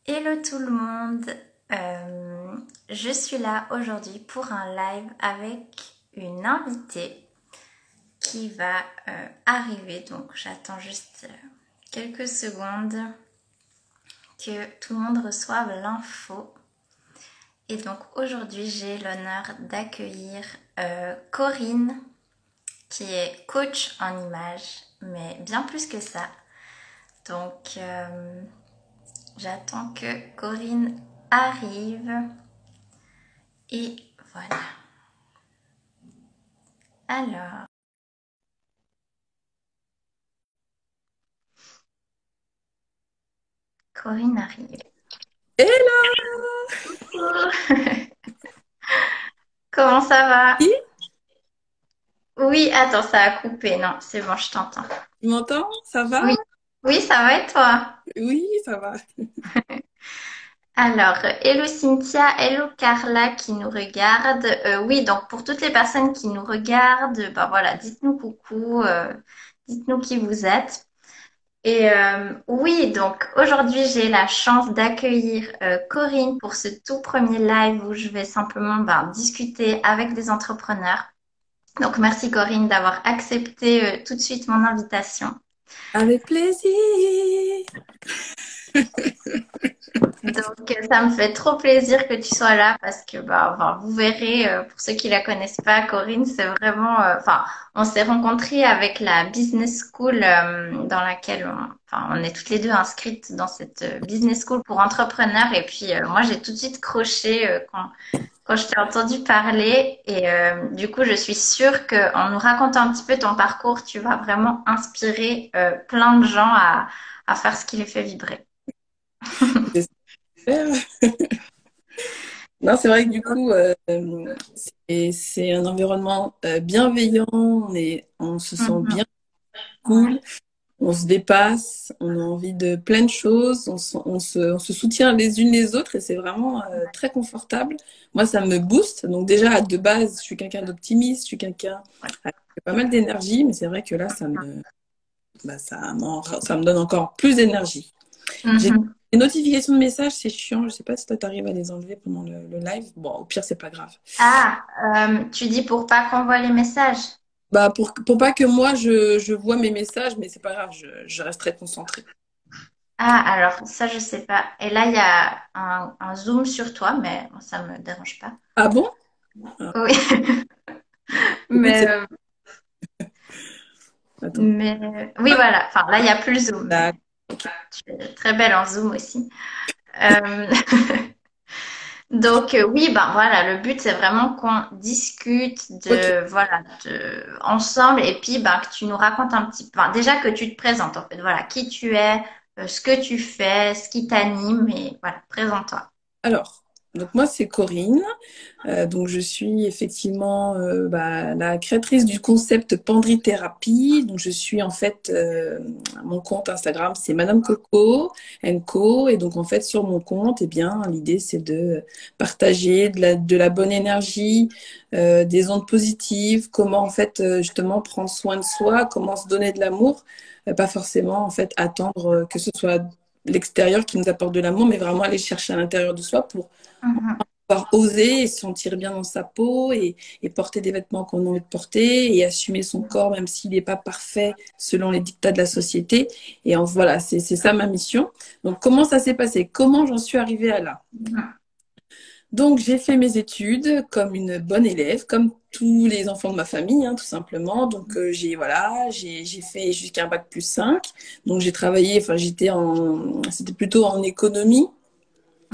Hello tout le monde. Je suis là aujourd'hui pour un live avec une invitée qui va arriver. Donc j'attends juste quelques secondes que tout le monde reçoive l'info. Et donc aujourd'hui j'ai l'honneur d'accueillir Corinne qui est coach en images, mais bien plus que ça. Donc j'attends que Corinne arrive. Et voilà. Alors, Corinne arrive. Hello! Comment ça va? Tu Oui, attends, ça a coupé. Non, c'est bon, je t'entends. m'entends? Ça va? Oui. Oui, ça va et toi? Oui, ça va. Alors, hello Cynthia, hello Carla qui nous regarde. Oui, donc pour toutes les personnes qui nous regardent, bah voilà, dites-nous coucou, dites-nous qui vous êtes. Et oui, donc aujourd'hui j'ai la chance d'accueillir Corinne pour ce tout premier live où je vais simplement discuter avec des entrepreneurs. Donc merci Corinne d'avoir accepté tout de suite mon invitation. Avec plaisir. Donc ça me fait trop plaisir que tu sois là parce que vous verrez pour ceux qui la connaissent pas, Corinne, c'est vraiment on s'est rencontrés avec la business school dans laquelle on est toutes les deux inscrites dans cette business school pour entrepreneurs et puis moi j'ai tout de suite croché quand je t'ai entendu parler et du coup je suis sûre que en nous racontant un petit peu ton parcours, tu vas vraiment inspirer plein de gens à faire ce qui les fait vibrer. J'espère. Non, c'est vrai que du coup, c'est un environnement bienveillant. On se sent Mhm. bien Ouais. cool. On se dépasse. On a envie de plein de choses. On se soutient les unes les autres et c'est vraiment très confortable. Moi, ça me booste. Donc déjà, de base, je suis quelqu'un d'optimiste. Je suis quelqu'un avec pas mal d'énergie. Mais c'est vrai que là, ça me donne encore plus d'énergie. J'ai Mhm. des notifications de messages, c'est chiant. Je sais pas si toi, t'arrives à les enlever pendant le live. Bon, au pire, c'est pas grave. Ah, tu dis pour pas qu'on voit les messages. Bah, pour pas que moi, je vois mes messages, mais c'est pas grave, je reste très concentrée. Ah, alors ça je sais pas. Et là il y a un zoom sur toi, mais bon, ça me dérange pas. Ah bon? Ah, Oui, écoute, mais Attends. oui voilà. Enfin là il y a plus le zoom, mais D'accord. Ok. tu es très belle en zoom aussi. Euh, Donc oui, ben voilà, le but c'est vraiment qu'on discute Ok. de ensemble et puis que tu nous racontes un petit peu, déjà que tu te présentes en fait, voilà, qui tu es, ce que tu fais, ce qui t'anime et voilà, présente-toi. Alors, donc moi, c'est Corinne. Donc, je suis effectivement la créatrice du concept Pandrithérapie. Donc, je suis en fait, mon compte Instagram, c'est Madame Coco Co. Et donc, en fait, sur mon compte, eh bien, l'idée, c'est de partager de la bonne énergie, des ondes positives, comment, en fait, justement, prendre soin de soi, comment se donner de l'amour. Pas forcément, en fait, attendre que ce soit l'extérieur qui nous apporte de l'amour, mais vraiment aller chercher à l'intérieur de soi pour Mhm, pouvoir oser et se sentir bien dans sa peau et porter des vêtements qu'on a envie de porter et assumer son corps même s'il n'est pas parfait selon les dictats de la société. Et voilà, c'est ça ma mission. Donc comment ça s'est passé? Comment j'en suis arrivée à là? mhm, Donc j'ai fait mes études comme une bonne élève, comme tous les enfants de ma famille, hein, tout simplement. Donc j'ai fait jusqu'à un bac+5. Donc j'ai travaillé, enfin c'était plutôt en économie.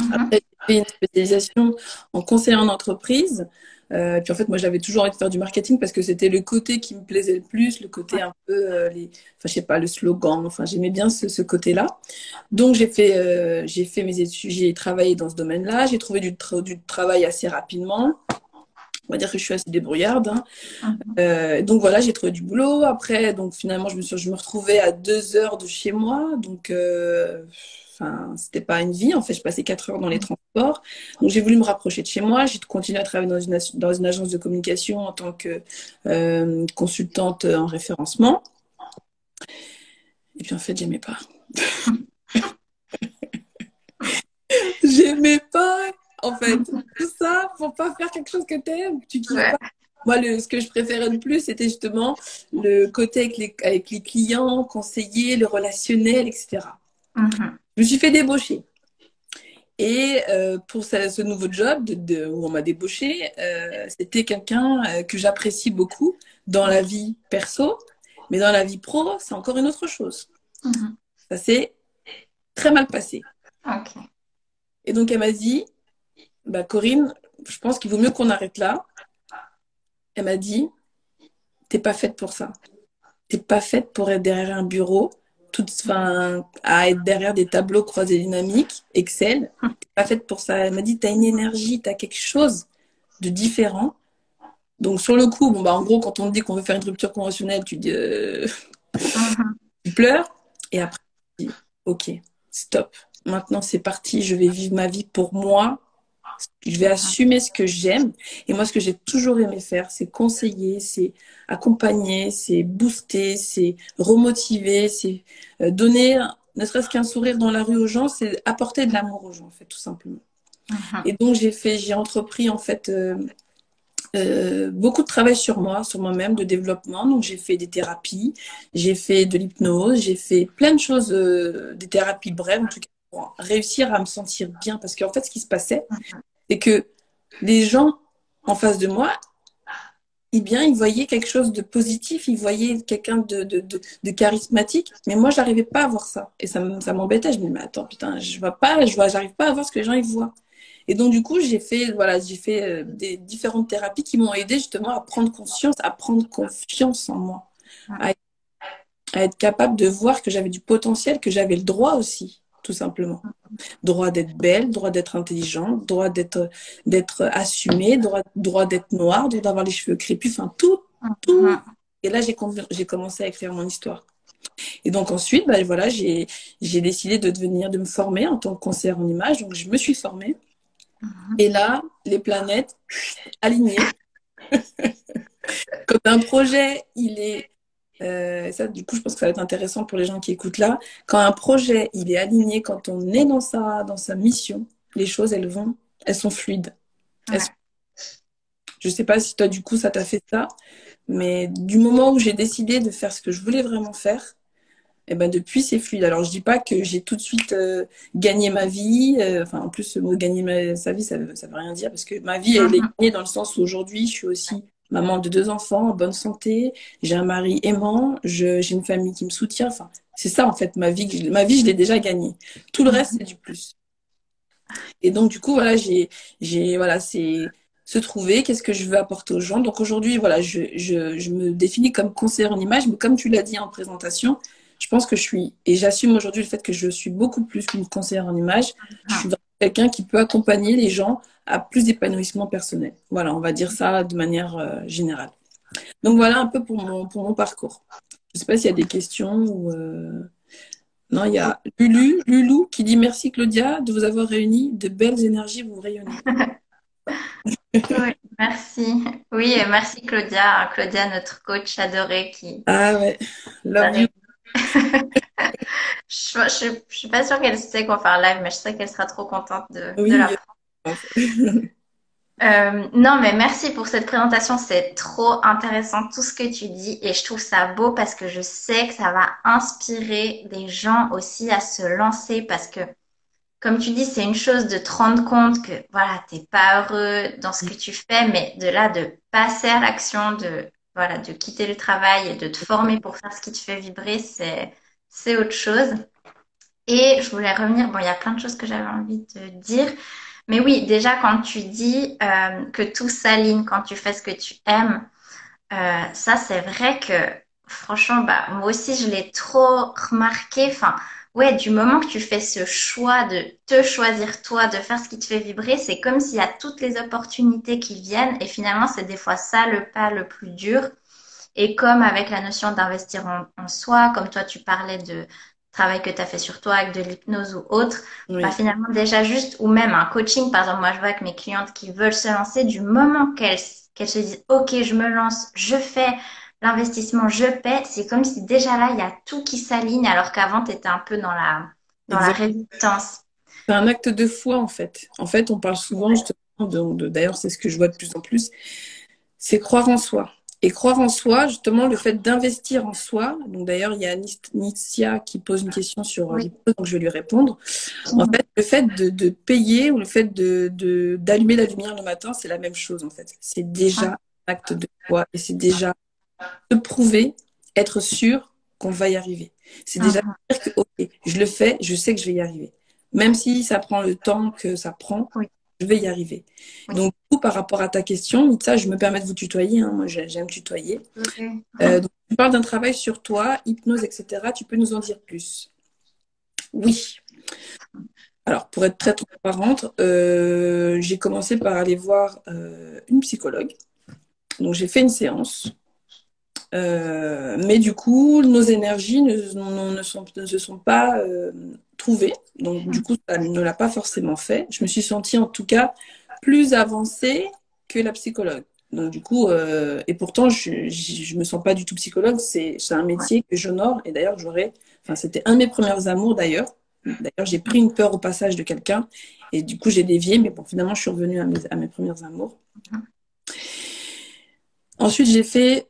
mhm. Après, j'ai fait une spécialisation en conseiller en entreprise. Puis en fait, moi, j'avais toujours envie de faire du marketing parce que c'était le côté qui me plaisait le plus, le côté un peu, enfin, je sais pas, le slogan. Enfin, j'aimais bien ce côté-là. Donc, j'ai fait mes études, j'ai travaillé dans ce domaine-là. J'ai trouvé du travail assez rapidement. On va dire que je suis assez débrouillarde, hein. Mhm. Donc voilà, j'ai trouvé du boulot. Après, donc finalement, je me retrouvais à 2 heures de chez moi. Donc, enfin, c'était pas une vie. En fait, je passais 4 heures dans les transports. Donc, j'ai voulu me rapprocher de chez moi. J'ai continué à travailler dans une agence de communication en tant que consultante en référencement. Et puis, en fait, j'aimais pas. en fait. Tout ça pour pas faire quelque chose que t'aimes, que tu kiffes Ouais. pas. Moi, ce que je préférais le plus, c'était justement le côté avec les clients, conseiller, le relationnel, etc. Mhm. Je me suis fait débaucher. Et pour ce nouveau job où on m'a débauché, c'était quelqu'un que j'apprécie beaucoup dans la vie perso, mais dans la vie pro, c'est encore une autre chose. Mhm. Ça s'est très mal passé. Ok. Et donc, elle m'a dit, bah, Corinne, je pense qu'il vaut mieux qu'on arrête là. Elle m'a dit, t'es pas faite pour ça. T'es pas faite pour être derrière un bureau, enfin, à être derrière des tableaux croisés dynamiques, Excel. T'es pas faite pour ça. Elle m'a dit, t'as une énergie, t'as quelque chose de différent. Donc, sur le coup, bon, bah, en gros, quand on te dit qu'on veut faire une rupture conventionnelle, tu dis, Mhm. tu pleures. Et après, tu dis, OK, stop. Maintenant, c'est parti. Je vais vivre ma vie pour moi. Je vais assumer ce que j'aime. Et moi, ce que j'ai toujours aimé faire, c'est conseiller, c'est accompagner, c'est booster, c'est remotiver, c'est donner, ne serait-ce qu'un sourire dans la rue aux gens, c'est apporter de l'amour aux gens, en fait, tout simplement. Mhm. Et donc, j'ai entrepris, en fait, beaucoup de travail sur moi, sur moi-même, de développement. Donc, j'ai fait des thérapies, j'ai fait de l'hypnose, j'ai fait plein de choses, des thérapies brèves, en tout cas, pour réussir à me sentir bien. Parce qu'en fait, ce qui se passait, c'est que les gens en face de moi, eh bien, ils voyaient quelque chose de positif, ils voyaient quelqu'un de charismatique, mais moi, j'arrivais pas à voir ça. Et ça m'embêtait. Je me disais, mais attends, putain, je vois pas, j'arrive pas à voir ce que les gens ils voient. Et donc, du coup, j'ai fait des différentes thérapies qui m'ont aidé justement à prendre conscience, à prendre confiance en moi, à, à être capable de voir que j'avais du potentiel, que j'avais le droit aussi, tout simplement. Droit d'être belle, droit d'être intelligente, droit d'être assumée, droit d'être noire, droit d'avoir les cheveux crépus, enfin tout, tout. Mhm. Et là, j'ai commencé à écrire mon histoire. Et donc ensuite, bah, voilà, j'ai décidé de me former en tant que conseillère en image. Donc je me suis formée. Mhm. Et là, les planètes alignées. Quand un projet, il est ça, du coup, je pense que ça va être intéressant pour les gens qui écoutent là. Quand un projet, il est aligné, quand on est dans sa mission, les choses, elles sont fluides. Elles sont- Ouais. Je sais pas si toi, du coup, ça t'a fait ça, mais du moment où j'ai décidé de faire ce que je voulais vraiment faire, et ben depuis, c'est fluide. Alors, je dis pas que j'ai tout de suite gagné ma vie. Enfin, en plus, ce mot gagner sa vie, ça veut rien dire parce que ma vie, elle est Mhm. gagnée dans le sens où aujourd'hui, je suis aussi maman de 2 enfants en bonne santé. J'ai un mari aimant. J'ai une famille qui me soutient. Enfin, c'est ça, en fait, ma vie, je l'ai déjà gagnée. Tout le reste, Mhm. c'est du plus. Et donc, du coup, voilà, voilà, c'est se trouver, qu'est-ce que je veux apporter aux gens. Donc aujourd'hui, voilà, je me définis comme conseillère en image, mais comme tu l'as dit en présentation, je pense que et j'assume aujourd'hui le fait que je suis beaucoup plus qu'une conseillère en image. Je suis vraiment quelqu'un qui peut accompagner les gens à plus d'épanouissement personnel. Voilà, on va dire ça de manière générale. Donc voilà un peu pour mon parcours. Je ne sais pas s'il y a des questions ou non, il y a Lulu qui dit merci Claudia de vous avoir réuni, de belles énergies vous rayonnez. Oui, merci. Oui, et merci Claudia. Claudia, notre coach adorée qui Ah ouais, nous a love you. réunis. Je suis pas sûre qu'elle sait qu'on fait un live, mais je sais qu'elle sera trop contente de Oui, l'apprendre. je pense. Non, mais merci pour cette présentation. C'est trop intéressant tout ce que tu dis et je trouve ça beau parce que je sais que ça va inspirer des gens aussi à se lancer parce que, comme tu dis, c'est une chose de te rendre compte que voilà, t'es pas heureux dans ce que tu fais, mais de là de passer à l'action, de voilà, de quitter le travail et de te former pour faire ce qui te fait vibrer, c'est autre chose. Et je voulais revenir, bon, il y a plein de choses que j'avais envie de dire. Mais oui, déjà, quand tu dis que tout s'aligne quand tu fais ce que tu aimes, ça, c'est vrai que, franchement, bah, moi aussi, je l'ai trop remarqué. Enfin, ouais, du moment que tu fais ce choix de te choisir toi, de faire ce qui te fait vibrer, c'est comme s'il y a toutes les opportunités qui viennent. Et finalement, c'est des fois ça le pas le plus dur. Et comme avec la notion d'investir en soi, comme toi tu parlais de travail que tu as fait sur toi avec de l'hypnose ou autre, bah Oui, finalement déjà juste, ou même un coaching, par exemple, moi je vois avec mes clientes qui veulent se lancer, du moment qu'elles se disent, OK, je me lance, je fais l'investissement, je paie, c'est comme si déjà là, il y a tout qui s'aligne alors qu'avant, tu étais un peu dans la exact. résistance. C'est un acte de foi, en fait. En fait, on parle souvent, justement, d'ailleurs, c'est ce que je vois de plus en plus, c'est croire en soi. Et croire en soi, justement, le fait d'investir en soi. Donc, d'ailleurs, il y a Nitzia qui pose une question sur Oui. l'hypnose, donc je vais lui répondre. En fait, le fait de payer ou le fait d'allumer la lumière le matin, c'est la même chose, en fait. C'est déjà un acte de foi et c'est déjà se prouver, être sûr qu'on va y arriver. C'est déjà Mhm. dire que, ok, je le fais, je sais que je vais y arriver. Même si ça prend le temps que ça prend, Oui, je vais y arriver. oui. Donc, du coup, par rapport à ta question, Nitsa, je me permets de vous tutoyer, hein, moi j'aime tutoyer. Ok. Donc, tu parles d'un travail sur toi, hypnose, etc. Tu peux nous en dire plus? Oui. Alors, pour être très transparente, j'ai commencé par aller voir une psychologue. Donc, j'ai fait une séance. Mais du coup, nos énergies ne se sont pas trouvées. Donc, du coup, ça ne l'a pas forcément fait. Je me suis sentie, en tout cas, plus avancée que la psychologue. Donc, du coup, et pourtant, je me sens pas du tout psychologue. C'est un Ouais. métier que j'honore. Et d'ailleurs, enfin, c'était un de mes premiers amours, d'ailleurs. D'ailleurs, j'ai pris une peur au passage de quelqu'un. Et du coup, j'ai dévié. Mais bon, finalement, je suis revenue à mes premiers amours. Ensuite, j'ai fait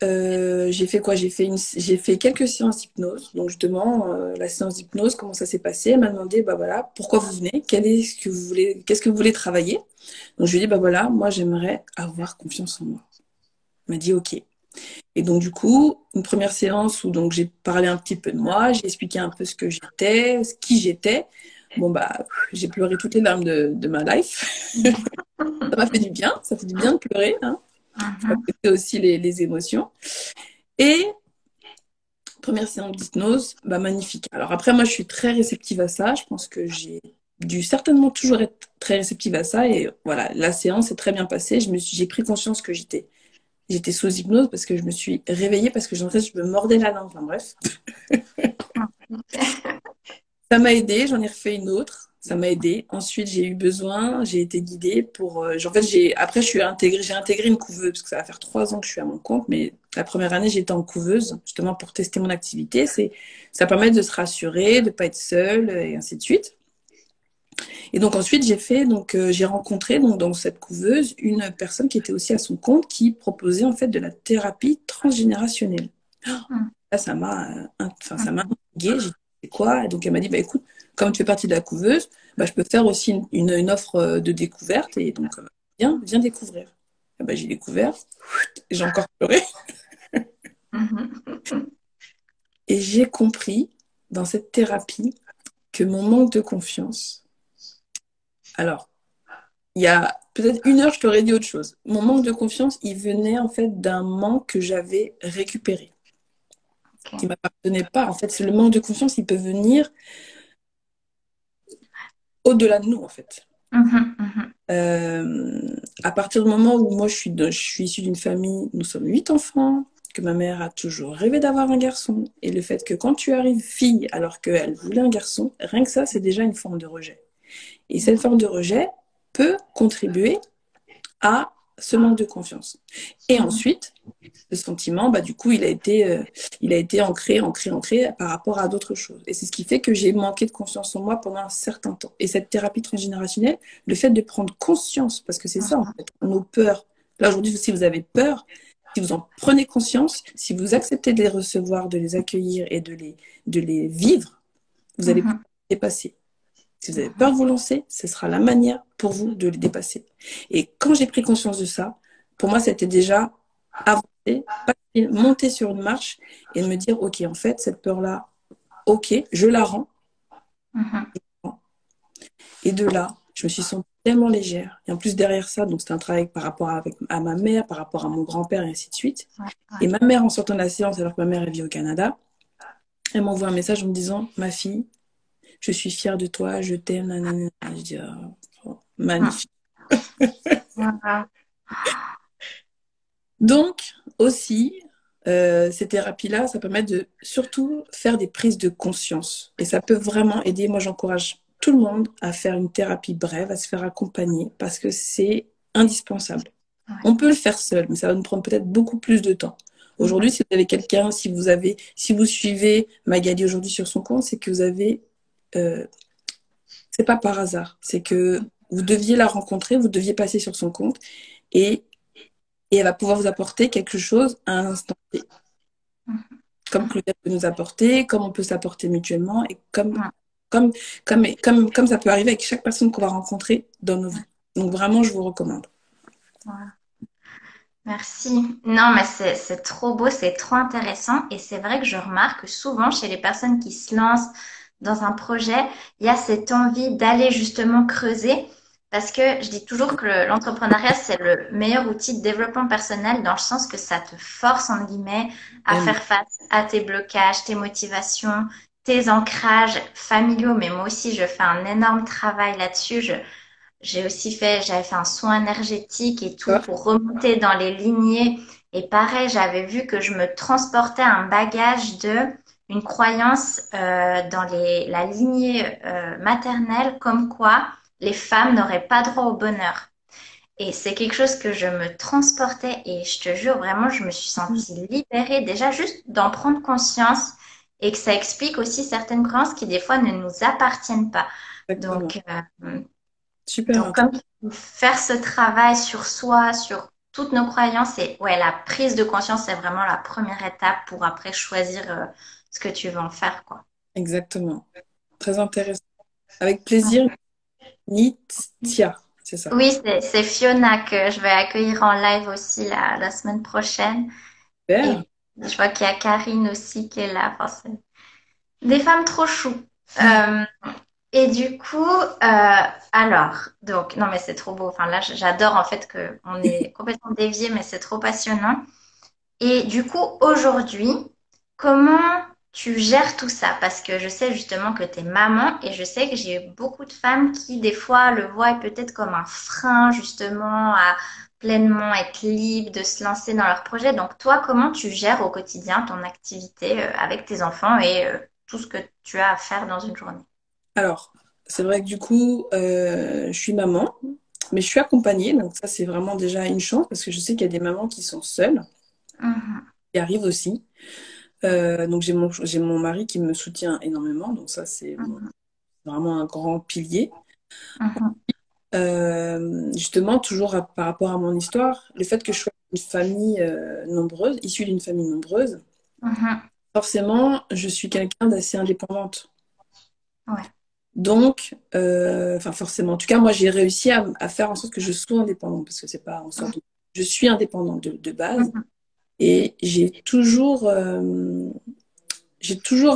quoi? J'ai fait quelques séances d'hypnose. Donc, justement, la séance d'hypnose, comment ça s'est passé? Elle m'a demandé, bah voilà, pourquoi vous venez? Qu'est-ce que vous voulez travailler? Donc, je lui ai dit, bah voilà, moi, j'aimerais avoir confiance en moi. Elle m'a dit, OK. Et donc, du coup, une première séance où donc j'ai parlé un petit peu de moi, j'ai expliqué un peu ce que j'étais, qui j'étais. Bon, bah, j'ai pleuré toutes les larmes de ma life. Ça m'a fait du bien, ça fait du bien de pleurer, hein. Mhm. C'était aussi les émotions. Et première séance d'hypnose, bah magnifique. Alors après, moi, je suis très réceptive à ça. Je pense que j'ai dû certainement toujours être très réceptive à ça. Et voilà, la séance est très bien passée. J'ai pris conscience que j'étais sous hypnose parce que je me suis réveillée parce que en fait, je me mordais la langue. Enfin bref, ça m'a aidé. J'en ai refait une autre. Ça m'a aidé. Ensuite, j'ai eu besoin, j'ai été guidée pour. En fait, après, j'ai intégré une couveuse parce que ça va faire 3 ans que je suis à mon compte. Mais la première année, j'étais en couveuse justement pour tester mon activité. Ça permet de se rassurer, de pas être seule et ainsi de suite. Et donc ensuite, j'ai rencontré donc dans cette couveuse une personne qui était aussi à son compte qui proposait en fait de la thérapie transgénérationnelle. Là, enfin, ça m'a intriguée. J'ai dit, c'est quoi? Et donc elle m'a dit, bah écoute, comme tu fais partie de la couveuse, bah, je peux faire aussi une offre de découverte. Et donc, viens découvrir. Et bah, j'ai découvert, j'ai encore pleuré. Mhm. Et j'ai compris dans cette thérapie que mon manque de confiance, alors, il y a peut-être 1 heure, je t'aurais dit autre chose. Mon manque de confiance, il venait en fait d'un manque que j'avais récupéré, qui Ok. ne m'appartenait pas. En fait, c'est le manque de confiance, il peut venir au-delà de nous, en fait. Mhm. Mhm. À partir du moment où moi, je suis issue d'une famille, nous sommes 8 enfants, que ma mère a toujours rêvé d'avoir un garçon, et le fait que quand tu arrives fille alors qu'elle voulait un garçon, rien que ça, c'est déjà une forme de rejet. Et cette forme de rejet peut contribuer à ce manque de confiance. Et Mhm. ensuite, le sentiment, bah, du coup, il a été ancré par rapport à d'autres choses. Et c'est ce qui fait que j'ai manqué de confiance en moi pendant un certain temps. Et cette thérapie transgénérationnelle, le fait de prendre conscience, parce que c'est ça, en fait, nos peurs. Là, aujourd'hui, si vous avez peur, si vous en prenez conscience, si vous acceptez de les recevoir, de les accueillir et de les vivre, vous allez pouvoir Mhm. les dépasser. Si vous avez peur de vous lancer, ce sera la manière pour vous de les dépasser. Et quand j'ai pris conscience de ça, pour moi, c'était déjà avancer, monter sur une marche et de me dire, OK, en fait, cette peur-là, OK, je la rends. Mhm. Et de là, je me suis sentie tellement légère. Et en plus, derrière ça, donc c'était un travail par rapport à ma mère, par rapport à mon grand-père et ainsi de suite. Ouais, Et ouais. ma mère, en sortant de la séance, alors que ma mère, elle vit au Canada, elle m'envoie un message en me disant, ma fille, je suis fière de toi, je t'aime, nanana. Je dis, oh, Mhm. magnifique. Voilà. Donc, aussi, ces thérapies-là, ça permet de surtout faire des prises de conscience. Et ça peut vraiment aider. Moi, j'encourage tout le monde à faire une thérapie brève, à se faire accompagner, parce que c'est indispensable. Ouais. On peut le faire seul, mais ça va nous prendre peut-être beaucoup plus de temps. Aujourd'hui, Mhm. si vous avez quelqu'un, si vous suivez Magali aujourd'hui sur son compte, c'est que vous avez, euh, c'est pas par hasard. C'est que vous deviez la rencontrer, vous deviez passer sur son compte et, et elle va pouvoir vous apporter quelque chose à un instant T. Mhm. Comme Claudette peut nous apporter, comme on peut s'apporter mutuellement et Ouais, comme, comme ça peut arriver avec chaque personne qu'on va rencontrer dans nos vies. Donc vraiment, je vous recommande. ouais. Merci. Non, mais c'est trop beau, c'est trop intéressant. Et c'est vrai que je remarque que souvent chez les personnes qui se lancent dans un projet, il y a cette envie d'aller justement creuser. Parce que je dis toujours que l'entrepreneuriat, c'est le meilleur outil de développement personnel dans le sens que ça te force, entre guillemets, à Vraiment. faire face à tes blocages, tes motivations, tes ancrages familiaux. Mais moi aussi, je fais un énorme travail là-dessus. J'avais fait un soin énergétique et tout pour remonter dans les lignées. Et pareil, j'avais vu que je me transportais un bagage une croyance dans la lignée maternelle, comme quoi les femmes n'auraient pas droit au bonheur. Et c'est quelque chose que je me transportais et je te jure, vraiment, je me suis sentie libérée déjà juste d'en prendre conscience et que ça explique aussi certaines croyances qui des fois ne nous appartiennent pas. Exactement. Donc, Super donc, intéressant. comme faire ce travail sur soi, sur toutes nos croyances, et ouais, la prise de conscience, c'est vraiment la première étape pour après choisir ce que tu veux en faire, quoi. Exactement. Très intéressant. Avec plaisir, Nitia, c'est ça. Oui, c'est Fiona que je vais accueillir en live aussi la semaine prochaine. Super. Et je vois qu'il y a Karine aussi qui est là. Enfin, c'est des femmes trop chou. Euh, et du coup, donc, non, mais c'est trop beau. Enfin, là, j'adore en fait que on est complètement dévié, mais c'est trop passionnant. Et du coup, aujourd'hui, comment tu gères tout ça? Parce que je sais justement que tu es maman et je sais que j'ai beaucoup de femmes qui, des fois, le voient peut-être comme un frein, justement, à pleinement être libre de se lancer dans leur projet. Donc, toi, comment tu gères au quotidien ton activité avec tes enfants et tout ce que tu as à faire dans une journée? Alors, c'est vrai que du coup, je suis maman, mais je suis accompagnée. Donc ça, c'est vraiment déjà une chance parce que je sais qu'il y a des mamans qui sont seules, Mhm, qui arrivent aussi. Donc j'ai mon mari qui me soutient énormément. Donc ça, mhm, vraiment un grand pilier. mhm, Justement, toujours par rapport à mon histoire, le fait que je sois une famille nombreuse, issue d'une famille nombreuse, mhm. forcément, je suis quelqu'un d'assez indépendante. Ouais. Donc, enfin forcément, en tout cas, moi, j'ai réussi à faire en sorte que je sois indépendante, parce que c'est pas en sorte, je suis indépendante de base, Mhm. et j'ai toujours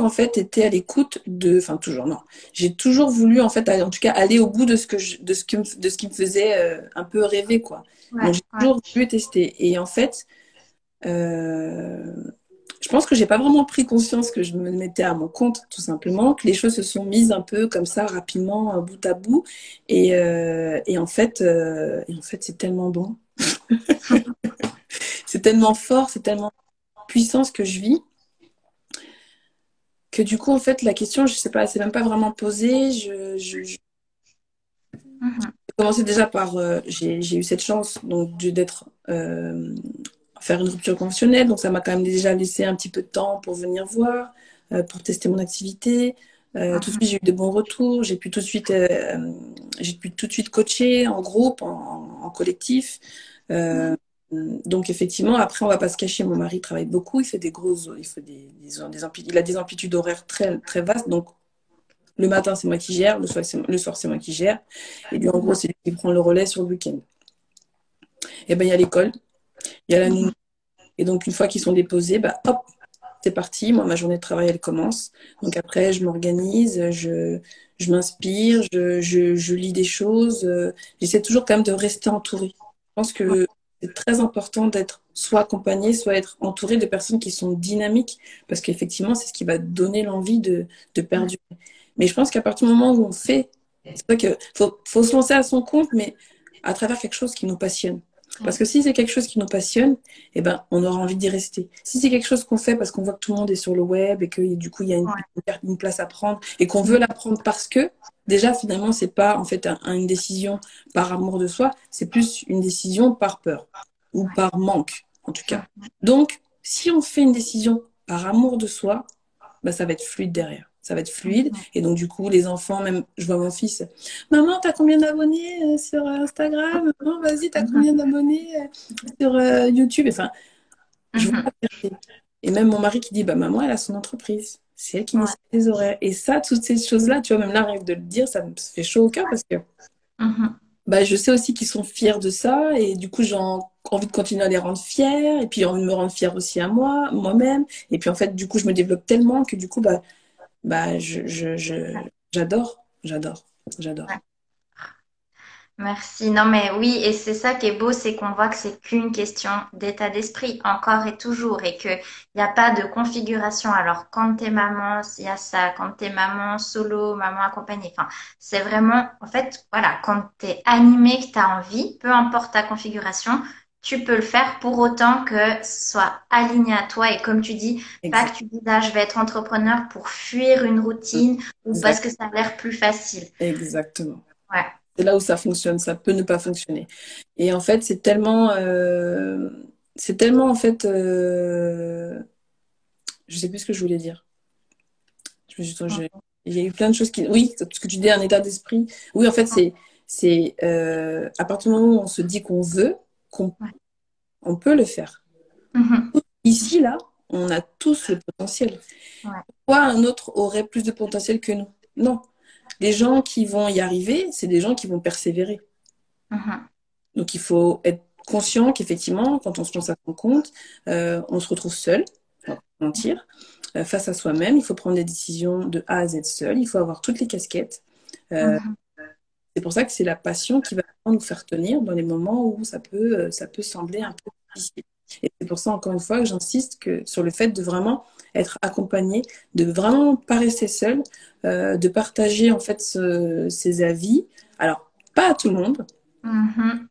en fait été à l'écoute enfin toujours non, j'ai toujours voulu en fait, en tout cas, aller au bout de de ce qui me faisait un peu rêver, quoi. Donc Ouais, j'ai ouais. toujours voulu tester, et en fait, euh, je pense que j'ai pas vraiment pris conscience que je me mettais à mon compte, tout simplement, que les choses se sont mises un peu comme ça, rapidement, bout à bout. Et en fait, c'est tellement bon. C'est tellement fort, c'est tellement puissant ce que je vis, que du coup, en fait, la question, je sais pas, c'est même pas vraiment posée. J'ai Mhm, commencé déjà par, j'ai eu cette chance donc d'être faire une rupture conventionnelle, donc ça m'a quand même déjà laissé un petit peu de temps pour venir voir, pour tester mon activité. Tout de mhm, suite, j'ai eu de bons retours. J'ai pu tout de suite coacher en groupe, en collectif. Euh, donc effectivement, après, on va pas se cacher. Mon mari travaille beaucoup. Il fait des grosses, il fait il a des amplitudes horaires très très vastes. Donc le matin, c'est moi qui gère. Le soir, c'est moi qui gère. Et lui, en gros, c'est lui qui prend le relais sur le week-end. Et ben, il y a l'école, il y a la nounou. mhm. Et donc, une fois qu'ils sont déposés, bah, hop, c'est parti. Moi, ma journée de travail, elle commence. Donc après, je m'organise, je m'inspire, je lis des choses. J'essaie toujours quand même de rester entourée. Je pense que c'est très important d'être soit accompagné, soit être entouré de personnes qui sont dynamiques, parce qu'effectivement, c'est ce qui va donner l'envie de perdurer. Mais je pense qu'à partir du moment où on fait, c'est vrai que faut se lancer à son compte, mais à travers quelque chose qui nous passionne. Parce que si c'est quelque chose qui nous passionne, eh ben, on aura envie d'y rester. Si c'est quelque chose qu'on fait parce qu'on voit que tout le monde est sur le web et que du coup, il y a Ouais, une place à prendre et qu'on veut la prendre parce que, déjà, finalement, c'est pas en fait une décision par amour de soi, c'est plus une décision par peur ou ouais. par manque, en tout cas. Mhm. Donc, si on fait une décision par amour de soi, bah, ça va être fluide derrière. Ça va être fluide. Et donc, du coup, les enfants, même, je vois mon fils, maman, t'as combien d'abonnés sur Instagram? Maman, vas-y, t'as combien d'abonnés sur YouTube? Enfin, je vois la Mhm. fierté. Et même mon mari qui dit, bah, maman, elle a son entreprise. C'est elle qui Ouais. initie les horaires. Et ça, toutes ces choses-là, tu vois, même là, rien que de le dire, ça me fait chaud au cœur parce que Mhm. bah, je sais aussi qu'ils sont fiers de ça. Et du coup, j'ai envie de continuer à les rendre fiers. Et puis, envie de me rendre fière aussi à moi, moi-même. Et puis, en fait, du coup, je me développe tellement que du coup, bah, j'adore, j'adore, j'adore. Ouais. Merci. Non, mais oui, et c'est ça qui est beau, c'est qu'on voit que c'est qu'une question d'état d'esprit, encore et toujours, et qu'il n'y a pas de configuration. Alors, quand t'es maman, il y a ça. Quand t'es maman solo, maman accompagnée. Enfin, c'est vraiment, en fait, voilà, quand t'es animé, que t'as envie, peu importe ta configuration, tu peux le faire pour autant que ce soit aligné à toi. Et comme tu dis, pas Exact, que tu dis, ah, je vais être entrepreneur pour fuir une routine ou parce exact, que ça a l'air plus facile. exactement. Ouais. C'est là où ça fonctionne, ça peut ne pas fonctionner. Et en fait, c'est tellement en fait, je sais plus ce que je voulais dire. Je me suis, il y a eu plein de choses qui, oui, ce que tu dis, un état d'esprit. Oui, en fait, c'est à partir du moment où on se dit qu'on veut, qu'on Ouais. on peut le faire. Mhm. Ici, là, on a tous le potentiel. Ouais. Pourquoi un autre aurait plus de potentiel que nous? Non. Les gens qui vont y arriver, c'est des gens qui vont persévérer. Mhm. Donc, il faut être conscient qu'effectivement, quand on se lance à son compte, on se retrouve seul, on va pas mentir, face à soi-même. Il faut prendre des décisions de A à Z seul. Il faut avoir toutes les casquettes. Euh, Mhm. c'est pour ça que c'est la passion qui va nous faire tenir dans les moments où ça peut sembler un peu difficile. Et c'est pour ça, encore une fois, que j'insiste sur le fait de vraiment être accompagné, de vraiment pas rester seul, de partager en fait ses avis. Alors, pas à tout le monde, Mhm.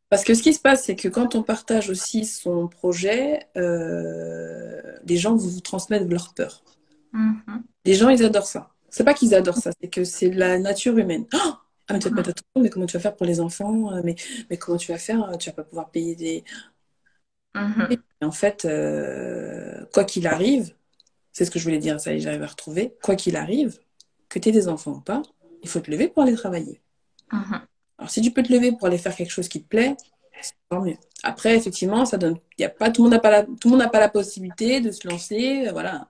parce que ce qui se passe, c'est que quand on partage aussi son projet, les gens vous transmettent leur peur. Mhm. Les gens, ils adorent ça. C'est pas qu'ils adorent ça, c'est que c'est la nature humaine. Oh, ah, mais tu vas te mettre à tout le monde, mais comment tu vas faire pour les enfants? Mais comment tu vas faire? Tu vas pas pouvoir payer des... Et Mhm. en fait, quoi qu'il arrive, c'est ce que je voulais dire, ça y est, j'arrive à retrouver. Quoi qu'il arrive, que tu aies des enfants ou pas, il faut te lever pour aller travailler. Mhm. Alors, si tu peux te lever pour aller faire quelque chose qui te plaît, c'est tant mieux. Après, effectivement, ça donne, il y a pas, tout le monde n'a pas tout le monde n'a pas la possibilité de se lancer, voilà.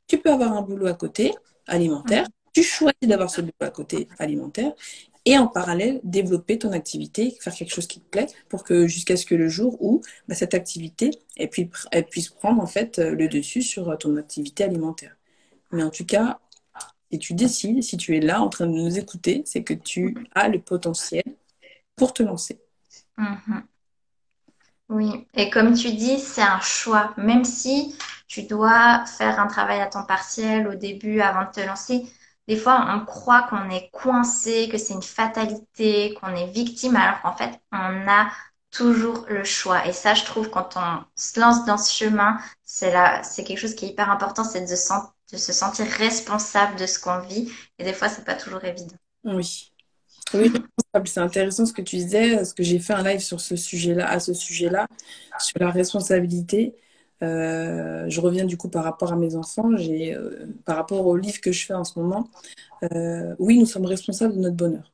Tu peux avoir un boulot à côté, alimentaire. Mhm. Tu choisis d'avoir ce boulot à côté, alimentaire. Et en parallèle, développer ton activité, faire quelque chose qui te plaît, pour que jusqu'à ce que le jour où bah, cette activité elle puisse prendre en fait le dessus sur ton activité alimentaire. Mais en tout cas, si tu décides, si tu es là en train de nous écouter, c'est que tu as le potentiel pour te lancer. Mhm. Oui, et comme tu dis, c'est un choix. Même si tu dois faire un travail à temps partiel au début avant de te lancer, des fois on croit qu'on est coincé, que c'est une fatalité, qu'on est victime, alors qu'en fait on a toujours le choix. Et ça, je trouve, quand on se lance dans ce chemin, c'est quelque chose qui est hyper important, c'est de se sentir responsable de ce qu'on vit. Et des fois, c'est pas toujours évident. Oui. Oui, responsable. C'est intéressant ce que tu disais, parce que j'ai fait un live sur ce sujet-là, à ce sujet-là, sur la responsabilité. Je reviens du coup par rapport à mes enfants, par rapport au livre que je fais en ce moment. Oui, nous sommes responsables de notre bonheur.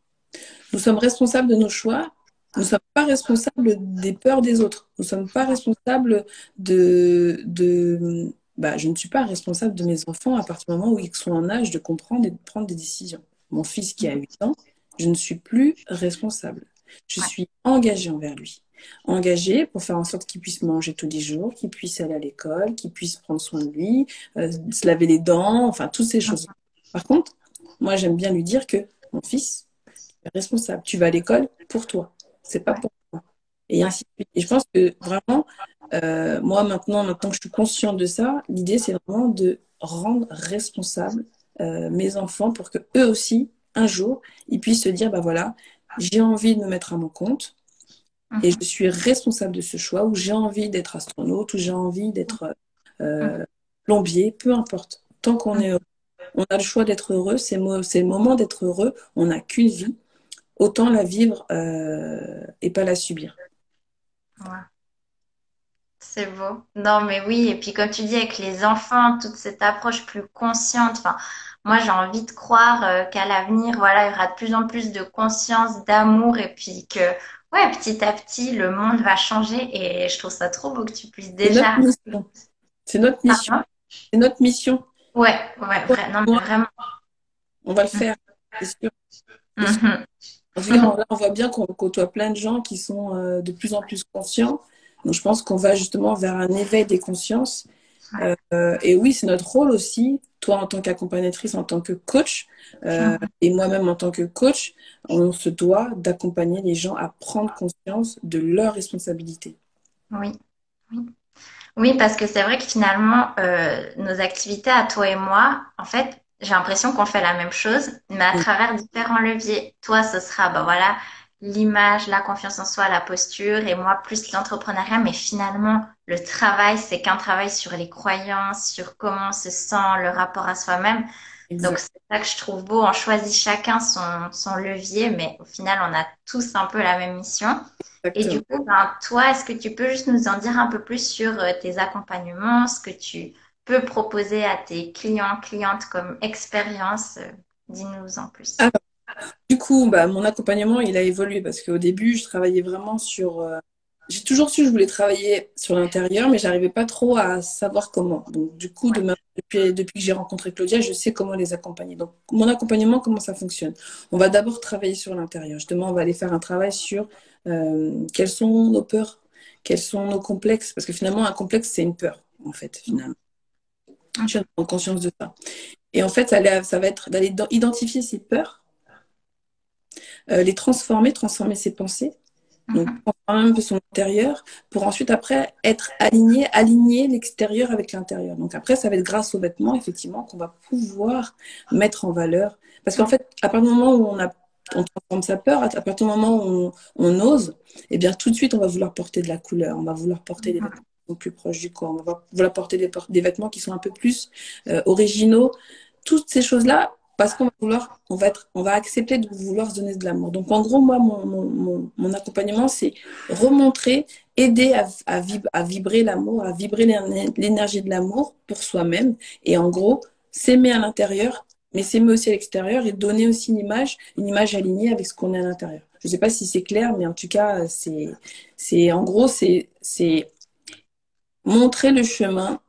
Nous sommes responsables de nos choix. Nous ne sommes pas responsables des peurs des autres. Nous ne sommes pas responsables bah, je ne suis pas responsable de mes enfants à partir du moment où ils sont en âge de comprendre et de prendre des décisions. Mon fils qui a 8 ans, je ne suis plus responsable. Je Ouais. suis engagée envers lui. Engagée pour faire en sorte qu'il puisse manger tous les jours, qu'il puisse aller à l'école, qu'il puisse prendre soin de lui, se laver les dents, enfin, toutes ces choses. Par contre, moi, j'aime bien lui dire que mon fils, responsable. Tu vas à l'école pour toi. C'est pas Ouais. pour moi. Et Ouais. ainsi de suite. Et je pense que vraiment, moi maintenant que je suis consciente de ça, l'idée c'est vraiment de rendre responsable mes enfants pour que eux aussi, un jour, ils puissent se dire, bah voilà, j'ai envie de me mettre à mon compte et je Mhm. suis responsable de ce choix, ou j'ai envie d'être astronaute, ou j'ai envie d'être Mhm. plombier, peu importe. Tant qu'on Mhm. est, on a le choix d'être heureux, c'est le moment d'être heureux. On n'a qu'une vie. Autant la vivre et pas la subir. Ouais. C'est beau. Non, mais oui, et puis comme tu dis, avec les enfants, toute cette approche plus consciente, enfin, moi, j'ai envie de croire qu'à l'avenir, voilà, il y aura de plus en plus de conscience, d'amour, et puis que, ouais, petit à petit, le monde va changer. Et je trouve ça trop beau que tu puisses C'est notre déjà. mission. C'est notre mission. Pardon. C'est notre mission. Ouais, ouais, Toi, non, moi, mais vraiment. on va le faire. C'est sûr. C'est sûr. Mhm. En tout cas, là, on voit bien qu'on côtoie plein de gens qui sont de plus en plus conscients. Donc, je pense qu'on va justement vers un éveil des consciences. Ouais. Et oui, c'est notre rôle aussi, toi en tant qu'accompagnatrice, en tant que coach, Mhm. et moi-même en tant que coach, on se doit d'accompagner les gens à prendre conscience de leurs responsabilités. Oui, oui. Oui, parce que c'est vrai que finalement, nos activités à toi et moi, en fait, j'ai l'impression qu'on fait la même chose, mais à Mm. travers différents leviers. Toi, ce sera, bah voilà, l'image, la confiance en soi, la posture, et moi, plus l'entrepreneuriat. Mais finalement, le travail, c'est qu'un travail sur les croyances, sur comment on se sent, le rapport à soi-même. Donc, Exact- c'est ça que je trouve beau. On choisit chacun son levier, mais au final, on a tous un peu la même mission. Et du Exactement. coup, ben, toi, est-ce que tu peux juste nous en dire un peu plus sur tes accompagnements, ce que tu peux proposer à tes clients, clientes comme expérience? Dis-nous en plus. Alors, du coup, bah, mon accompagnement, il a évolué parce qu'au début, je travaillais vraiment sur... j'ai toujours su que je voulais travailler sur l'intérieur, mais j'arrivais pas trop à savoir comment. Donc, du coup, Ouais. depuis que j'ai rencontré Claudia, je sais comment les accompagner. Donc, mon accompagnement, comment ça fonctionne? On va d'abord travailler sur l'intérieur. Justement, on va aller faire un travail sur quelles sont nos peurs, quels sont nos complexes. Parce que finalement, un complexe, c'est une peur, en fait, finalement. Je Mhm. prends conscience de ça. Et en fait, ça va être d'aller identifier ces peurs, les transformer ses pensées. Donc, Mhm. transformer un peu son intérieur pour ensuite, après, être aligner l'extérieur avec l'intérieur. Donc, après, ça va être grâce aux vêtements, effectivement, qu'on va pouvoir mettre en valeur. Parce qu'en fait, à partir du moment où on transforme sa peur, à partir du moment où on ose, eh bien, tout de suite, on va vouloir porter de la couleur, on va vouloir porter des vêtements qui sont plus proches du corps, on va vouloir porter des vêtements qui sont un peu plus originaux. Toutes ces choses-là, parce qu'on va vouloir, on va accepter de vouloir se donner de l'amour. Donc, en gros, moi, mon accompagnement, c'est remontrer, aider à vibrer l'amour, à vibrer l'énergie de l'amour pour soi-même. Et en gros, s'aimer à l'intérieur, mais s'aimer aussi à l'extérieur et donner aussi une image alignée avec ce qu'on est à l'intérieur. Je ne sais pas si c'est clair, mais en tout cas, en gros, c'est montrer le chemin,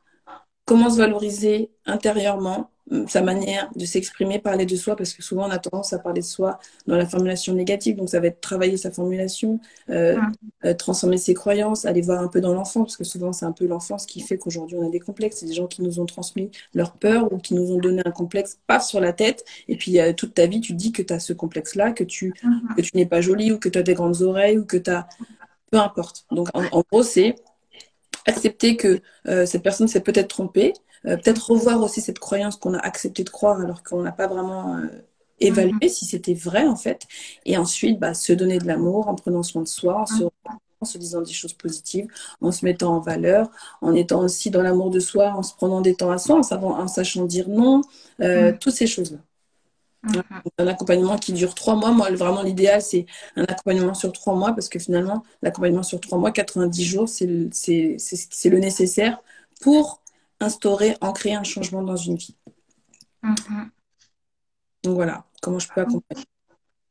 comment se valoriser intérieurement, sa manière de s'exprimer, parler de soi, parce que souvent on a tendance à parler de soi dans la formulation négative, donc ça va être travailler sa formulation, euh, Mhm. transformer ses croyances, aller voir un peu dans l'enfance, parce que souvent c'est un peu l'enfance qui fait qu'aujourd'hui on a des complexes, c'est des gens qui nous ont transmis leur peur ou qui nous ont donné un complexe, paf, sur la tête, et puis toute ta vie tu dis que tu as ce complexe-là, que tu n'es pas jolie ou que tu as des grandes oreilles ou que tu as... Peu importe. Donc en gros c'est accepter que cette personne s'est peut-être trompée, peut-être revoir aussi cette croyance qu'on a accepté de croire alors qu'on n'a pas vraiment évalué Mhm. si c'était vrai en fait, et ensuite bah, se donner de l'amour en prenant soin de soi, en se disant des choses positives, en se mettant en valeur, en étant aussi dans l'amour de soi, en se prenant des temps à soi, en sachant dire non, Mhm. toutes ces choses-là. Mhm. Voilà. Mhm. Donc, un accompagnement qui dure 3 mois. Moi, vraiment, l'idéal, c'est un accompagnement sur 3 mois parce que finalement, l'accompagnement sur 3 mois, 90 jours, c'est le nécessaire pour instaurer, ancrer un changement dans une vie. Mhm. Donc voilà, comment je peux accompagner.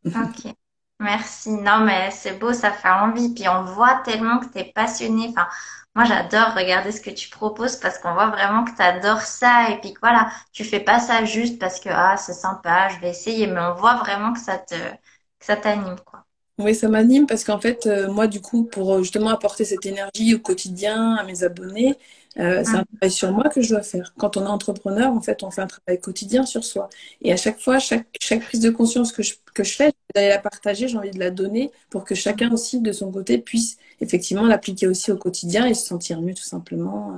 Ok, merci. Non, mais c'est beau, ça fait envie. Puis on voit tellement que tu es passionné. Enfin, moi, j'adore regarder ce que tu proposes parce qu'on voit vraiment que tu adores ça. Et puis que voilà, tu fais pas ça juste parce que ah, c'est sympa, je vais essayer. Mais on voit vraiment que ça t'anime, quoi. Oui, ça m'anime parce qu'en fait, moi, du coup, pour justement apporter cette énergie au quotidien à mes abonnés, c'est un Mhm. travail sur moi que je dois faire. Quand on est entrepreneur, en fait, on fait un travail quotidien sur soi. Et à chaque fois, chaque prise de conscience que je fais, j'ai envie d'aller la partager, j'ai envie de la donner pour que chacun aussi, de son côté, puisse effectivement l'appliquer aussi au quotidien et se sentir mieux, tout simplement.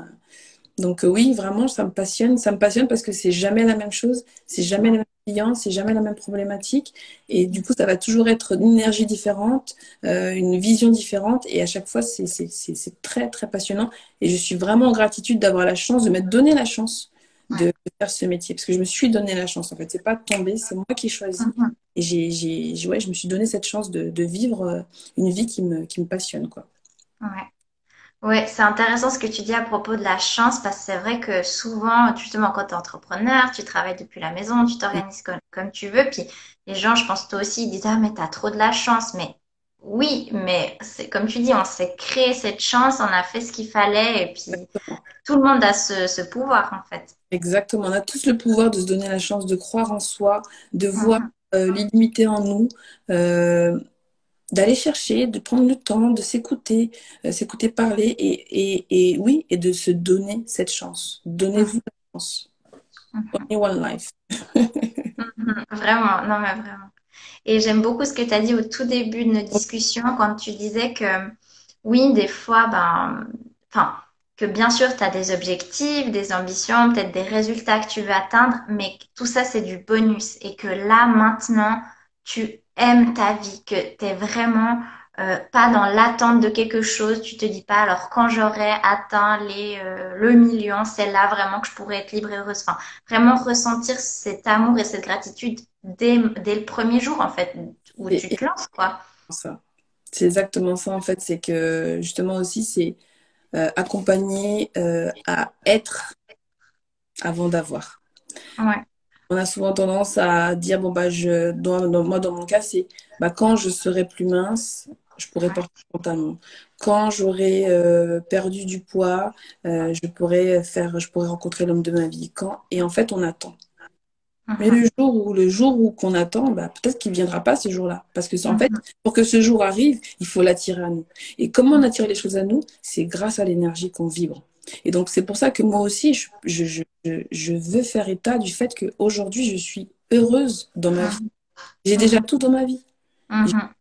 Donc oui, vraiment, ça me passionne. Ça me passionne parce que c'est jamais la même chose, c'est jamais la même client, c'est jamais la même problématique. Et du coup, ça va toujours être une énergie différente, une vision différente. Et à chaque fois, c'est très, très passionnant. Et je suis vraiment en gratitude d'avoir la chance, de m'être donné la chance Ouais. de faire ce métier. Parce que je me suis donné la chance, en fait. C'est pas tombé, c'est moi qui ai choisi. Mhm. Et ouais, je me suis donné cette chance de vivre une vie qui me passionne, quoi. Ouais. Ouais, c'est intéressant ce que tu dis à propos de la chance parce que c'est vrai que souvent, justement, quand tu es entrepreneur, tu travailles depuis la maison, tu t'organises comme tu veux, puis les gens, je pense toi aussi, ils disent, ah, mais t'as trop de la chance. Mais oui, mais c'est comme tu dis, on s'est créé cette chance, on a fait ce qu'il fallait et puis tout le monde a ce pouvoir en fait. Exactement. On a tous le pouvoir de se donner la chance de croire en soi, de voir Mhm, l'illimité en nous, euh, d'aller chercher, de prendre le temps, de s'écouter, s'écouter parler et oui, et de se donner cette chance. Donnez-vous la chance. mhm, Only one life. Vraiment, non mais vraiment. Et j'aime beaucoup ce que tu as dit au tout début de notre discussion quand tu disais que oui, des fois, ben, enfin, que bien sûr, tu as des objectifs, des ambitions, peut-être des résultats que tu veux atteindre, mais que tout ça, c'est du bonus et que là, maintenant, tu aimes ta vie, que tu es vraiment pas dans l'attente de quelque chose. Tu te dis pas, alors quand j'aurai atteint le million, c'est là vraiment que je pourrai être libre et heureuse. Enfin, vraiment ressentir cet amour et cette gratitude dès le premier jour, en fait, où tu Et te lances, quoi. ça. C'est exactement ça, en fait. C'est que justement aussi, c'est accompagner à être avant d'avoir. Ouais. On a souvent tendance à dire, bon, bah, moi, dans mon cas, c'est bah, quand je serai plus mince, je pourrai Ouais. porter un pantalon. Quand j'aurai perdu du poids, je pourrais rencontrer l'homme de ma vie. Et en fait, on attend. Mais Mhm. le jour où qu'on attend, bah, peut-être qu'il ne viendra pas ce jour-là. Parce que, en fait, Mhm. pour que ce jour arrive, il faut l'attirer à nous. Et comment on attire les choses à nous? C'est grâce à l'énergie qu'on vibre. Et donc, c'est pour ça que moi aussi, je veux faire état du fait qu'aujourd'hui, je suis heureuse dans ma vie. Mhm. J'ai déjà Mhm. tout dans ma vie. Mhm.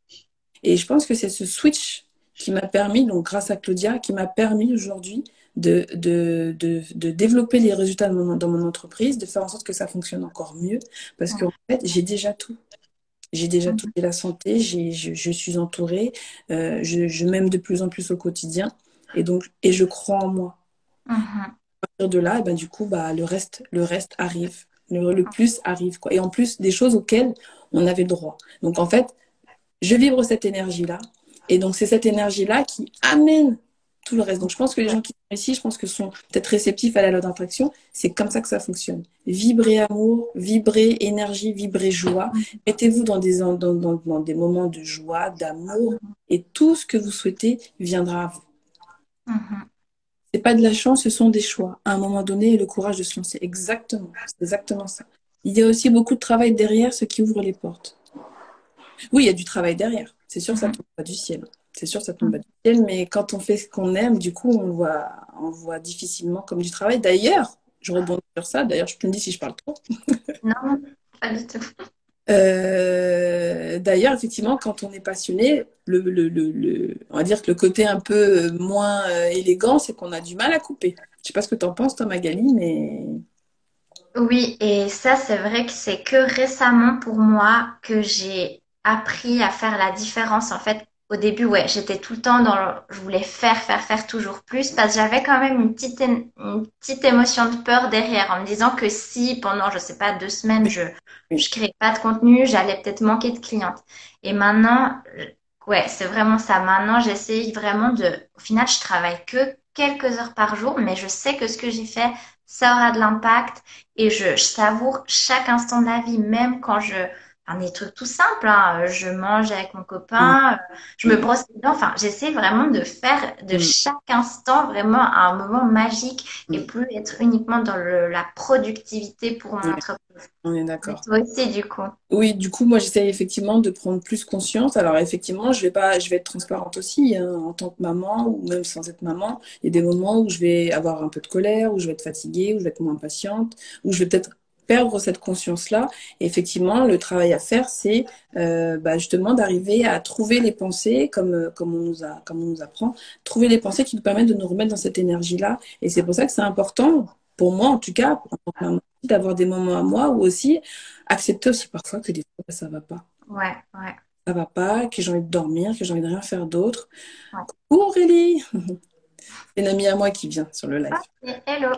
Et je pense que c'est ce switch qui m'a permis, donc grâce à Claudia, qui m'a permis aujourd'hui de développer les résultats dans mon entreprise, de faire en sorte que ça fonctionne encore mieux, parce qu'en fait, j'ai déjà tout. J'ai déjà tout. Mhm. J'ai la santé, je suis entourée, je m'aime de plus en plus au quotidien, et je crois en moi. Mhm. À partir de là, et ben, du coup, bah, le reste arrive. Le plus arrive, quoi. Et en plus, des choses auxquelles on avait droit. Donc, en fait, je vibre cette énergie-là. Et donc, c'est cette énergie-là qui amène tout le reste. Donc, je pense que les gens qui sont ici, je pense que sont peut-être réceptifs à la loi d'attraction. C'est comme ça que ça fonctionne. Vibrer amour, vibrer énergie, vibrer joie. Mettez-vous dans des moments de joie, d'amour, et tout ce que vous souhaitez viendra à vous. Mhm. C'est pas de la chance, ce sont des choix. À un moment donné, et le courage de se lancer. Exactement. C'est exactement ça. Il y a aussi beaucoup de travail derrière ce qui ouvre les portes. Oui, il y a du travail derrière. C'est sûr, ça Mhm. tombe pas du ciel. C'est sûr, ça tombe pas Mhm. du ciel, mais quand on fait ce qu'on aime, du coup, on voit difficilement comme du travail. D'ailleurs, je rebondis sur ça. D'ailleurs, je te dis si je parle trop. Non, pas du tout. D'ailleurs, effectivement, quand on est passionné, on va dire que le côté un peu moins élégant, c'est qu'on a du mal à couper. Je sais pas ce que tu en penses, toi, Magali, mais Oui, et ça, c'est vrai que c'est que récemment pour moi que j'ai appris à faire la différence. En fait, au début, ouais, j'étais tout le temps je voulais faire toujours plus parce que j'avais quand même une petite émotion de peur derrière en me disant que si pendant, je sais pas, 2 semaines, je oui, créais pas de contenu, j'allais peut-être manquer de clientes. Et maintenant, ouais, c'est vraiment ça. Maintenant, j'essaye vraiment au final, je travaille que quelques heures par jour, mais je sais que ce que j'ai fait, ça aura de l'impact. Et je savoure chaque instant de la vie, même quand enfin, des trucs tout simples, hein, je mange avec mon mm, copain, je me mm, brosse les dents. Enfin, j'essaie vraiment de faire de mm, chaque instant vraiment un moment magique et mm. plus être uniquement dans la productivité pour mon Ouais, entreprise. on est Mais d'accord. toi aussi, du coup. Oui, du coup, moi, j'essaie effectivement de prendre plus conscience. Alors, effectivement, je vais être transparente aussi, hein, en tant que maman ou même sans être maman. Il y a des moments où je vais avoir un peu de colère, où je vais être fatiguée, où je vais être moins patiente, où je vais peut-être perdre cette conscience-là. Et effectivement, le travail à faire, c'est bah, justement d'arriver à trouver les pensées, comme on nous apprend, trouver les pensées qui nous permettent de nous remettre dans cette énergie-là. Et c'est pour ça que c'est important, pour moi en tout cas, en tant que maman, d'avoir des moments à moi où aussi accepter aussi parfois que des fois, ça va pas. Ouais, ouais, Ça va pas, que j'ai envie de dormir, que j'ai envie de rien faire d'autre. ouais. Coucou Aurélie, c'est une amie à moi qui vient sur le live. Ok, hello.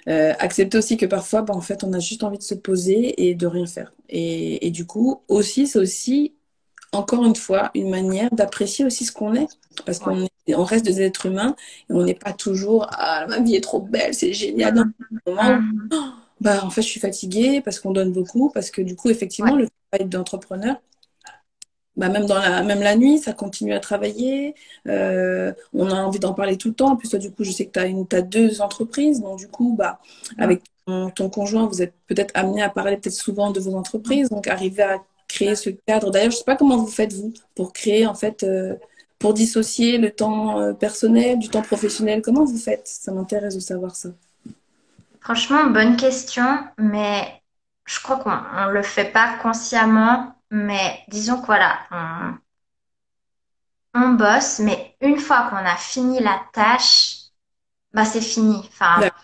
Accepter aussi que parfois, bah, en fait, on a juste envie de se poser et de rien faire. Et du coup, aussi, c'est aussi encore une fois, une manière d'apprécier aussi ce qu'on est. Parce Ouais. on reste des êtres humains et on n'est pas toujours ah, ma vie est trop belle, c'est génial. Non, Mhm. au moment où Mhm. bah, en fait, je suis fatiguée parce qu'on donne beaucoup, parce que du coup, Ouais. effectivement, le travail d'entrepreneur, bah, même la nuit, ça continue à travailler. On a envie d'en parler tout le temps. En plus, toi, du coup, je sais que t'as deux entreprises. Donc, du coup, bah, avec ton conjoint, vous êtes peut-être amené à parler peut-être souvent de vos entreprises. Donc, arriver à créer ce cadre. D'ailleurs, je sais pas comment vous faites, vous, pour créer, en fait, pour dissocier le temps personnel du temps professionnel. Comment vous faites? Ça m'intéresse de savoir ça. Franchement, bonne question, mais je crois qu'on on le fait pas consciemment, mais disons que voilà, on bosse, mais une fois qu'on a fini la tâche, bah c'est fini. Enfin, D'accord.